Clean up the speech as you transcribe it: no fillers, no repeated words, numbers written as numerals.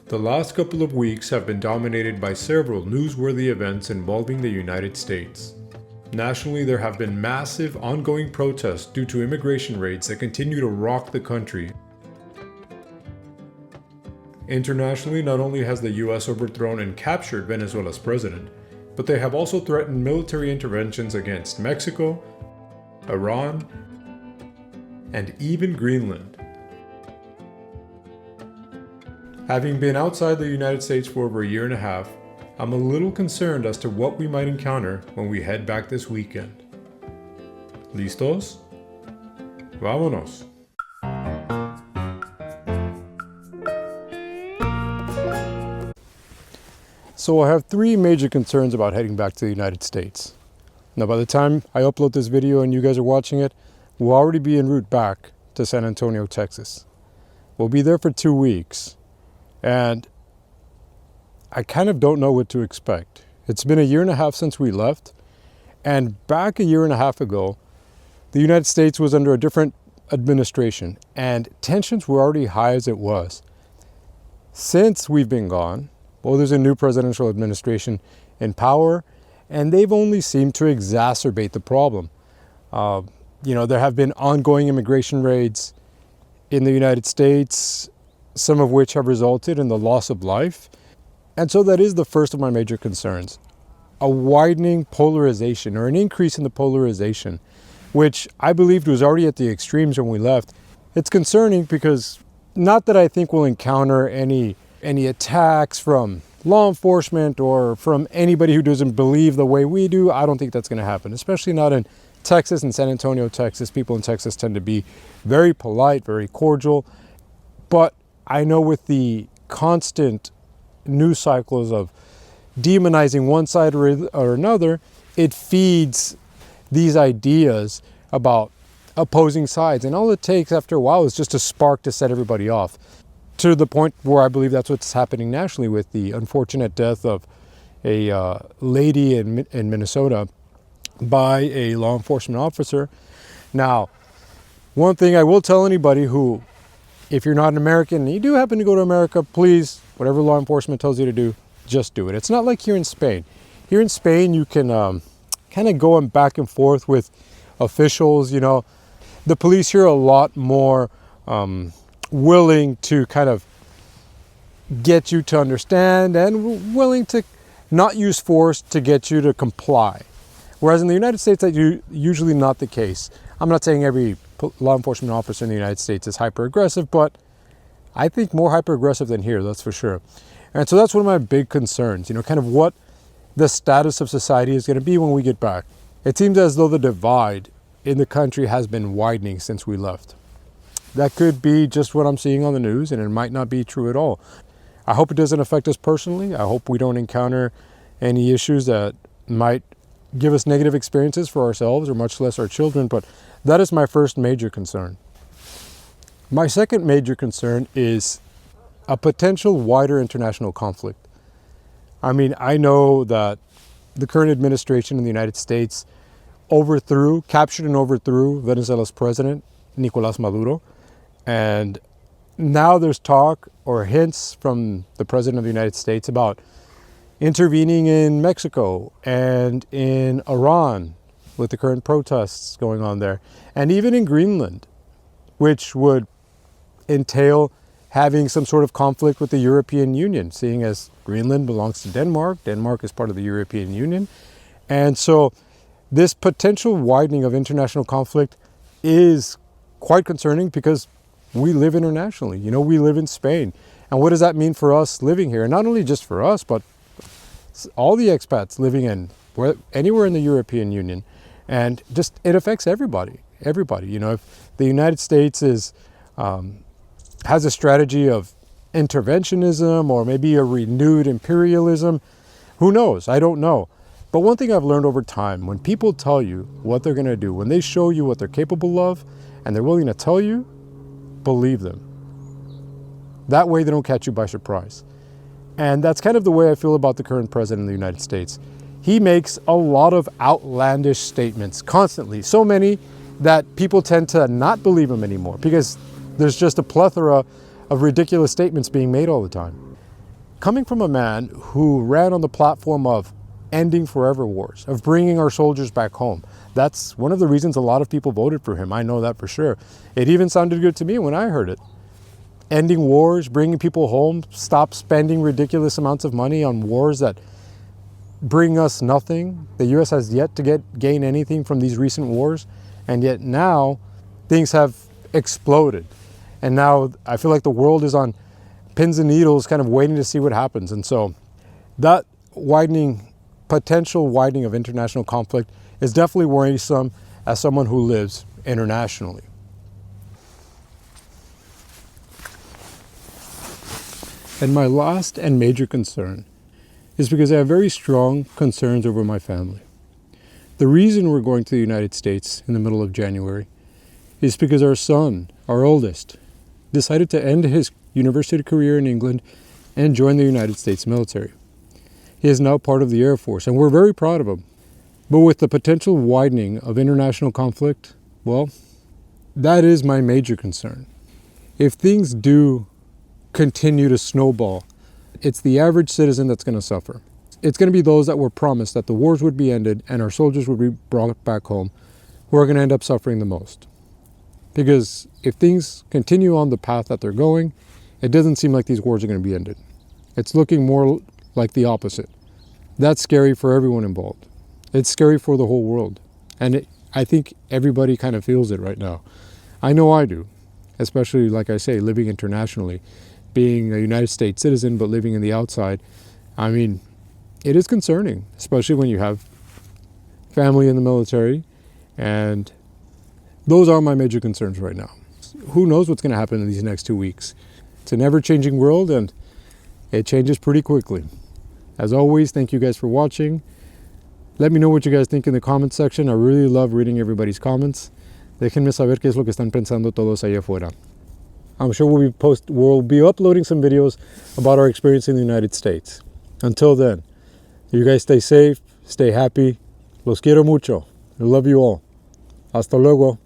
The last couple of weeks have been dominated by several newsworthy events involving the United States. Nationally, there have been massive ongoing protests due to immigration raids that continue to rock the country. Internationally, not only has the US overthrown and captured Venezuela's president, but they have also threatened military interventions against Mexico, Iran, and even Greenland. Having been outside the United States for over a year and a half, I'm a little concerned as to what we might encounter when we head back this weekend. Listos? Vamonos! So I have three major concerns about heading back to the United States. Now by the time I upload this video and you guys are watching it, we'll already be en route back to San Antonio, Texas. We'll be there for 2 weeks. And I kind of don't know what to expect. It's been a year and a half since we left. And back a year and a half ago, the United States was under a different administration and tensions were already high as it was. Since we've been gone, well, there's a new presidential administration in power and they've only seemed to exacerbate the problem. There have been ongoing immigration raids in the United States, some of which have resulted in the loss of life. And so that is the first of my major concerns. A widening polarization or an increase in the polarization, which I believed was already at the extremes when we left. It's concerning because not that I think we'll encounter any attacks from law enforcement or from anybody who doesn't believe the way we do. I don't think that's going to happen, especially not in Texas and San Antonio, Texas. People in Texas tend to be very polite, very cordial. But I know with the constant news cycles of demonizing one side or another, it feeds these ideas about opposing sides. And all it takes after a while is just a spark to set everybody off. To the point where I believe that's what's happening nationally with the unfortunate death of a lady in Minnesota by a law enforcement officer. Now, one thing I will tell anybody who, if you're not an American and you do happen to go to America, please, whatever law enforcement tells you to do, just do it. It's not like here in Spain. Here in Spain, you can kind of go back and forth with officials. The police here are a lot more willing to kind of get you to understand and willing to not use force to get you to comply. Whereas in the United States, that's usually not the case. I'm not saying every law enforcement officer in the United States is hyper aggressive, but I think more hyper aggressive than here, that's for sure. And so that's one of my big concerns, kind of what the status of society is going to be when we get back. It seems as though the divide in the country has been widening since we left. That could be just what I'm seeing on the news, and it might not be true at all. I hope it doesn't affect us personally. I hope we don't encounter any issues that might give us negative experiences for ourselves or much less our children, but that is my first major concern. My second major concern is a potential wider international conflict. I know that the current administration in the United States captured and overthrew Venezuela's president, Nicolás Maduro. And now there's talk or hints from the president of the United States about intervening in Mexico and in Iran with the current protests going on there, and even in Greenland, which would entail having some sort of conflict with the European Union, seeing as Greenland belongs to Denmark. Denmark is part of the European Union. And so this potential widening of international conflict is quite concerning because we live internationally. We live in Spain. And what does that mean for us living here? And not only just for us, but all the expats living anywhere in the European Union. And just, it affects everybody. If the United States has a strategy of interventionism or maybe a renewed imperialism, who knows? I don't know. But one thing I've learned over time, when people tell you what they're going to do, when they show you what they're capable of and they're willing to tell you, believe them. That way they don't catch you by surprise. And that's kind of the way I feel about the current president of the United States. He makes a lot of outlandish statements constantly, so many that people tend to not believe him anymore because there's just a plethora of ridiculous statements being made all the time. coming from a man who ran on the platform of ending forever wars, of bringing our soldiers back home. That's one of the reasons a lot of people voted for him. I know that for sure. It even sounded good to me when I heard it. Ending wars, bringing people home, stop spending ridiculous amounts of money on wars that bring us nothing. The U.S. has yet to gain anything from these recent wars, and yet now things have exploded. And now I feel like the world is on pins and needles kind of waiting to see what happens. And so that potential widening of international conflict is definitely worrisome as someone who lives internationally. And my last and major concern is because I have very strong concerns over my family. The reason we're going to the United States in the middle of January is because our son, our oldest, decided to end his university career in England and join the United States military. He is now part of the Air Force, and we're very proud of him. But with the potential widening of international conflict, well, that is my major concern. If things do continue to snowball, it's the average citizen that's going to suffer. It's going to be those that were promised that the wars would be ended and our soldiers would be brought back home who are going to end up suffering the most. Because if things continue on the path that they're going, it doesn't seem like these wars are going to be ended. It's looking more like the opposite. That's scary for everyone involved. It's scary for the whole world. And I think everybody kind of feels it right now. I know I do, especially, like I say, living internationally, being a United States citizen, but living in the outside. I mean, it is concerning, especially when you have family in the military, and those are my major concerns right now. Who knows what's going to happen in these next 2 weeks? It's an ever-changing world, and it changes pretty quickly. As always, thank you guys for watching. Let me know what you guys think in the comments section. I really love reading everybody's comments. Déjenme saber qué es lo que están pensando todos allá afuera. I'm sure we'll be uploading some videos about our experience in the United States. Until then, you guys stay safe, stay happy. Los quiero mucho. I love you all. Hasta luego.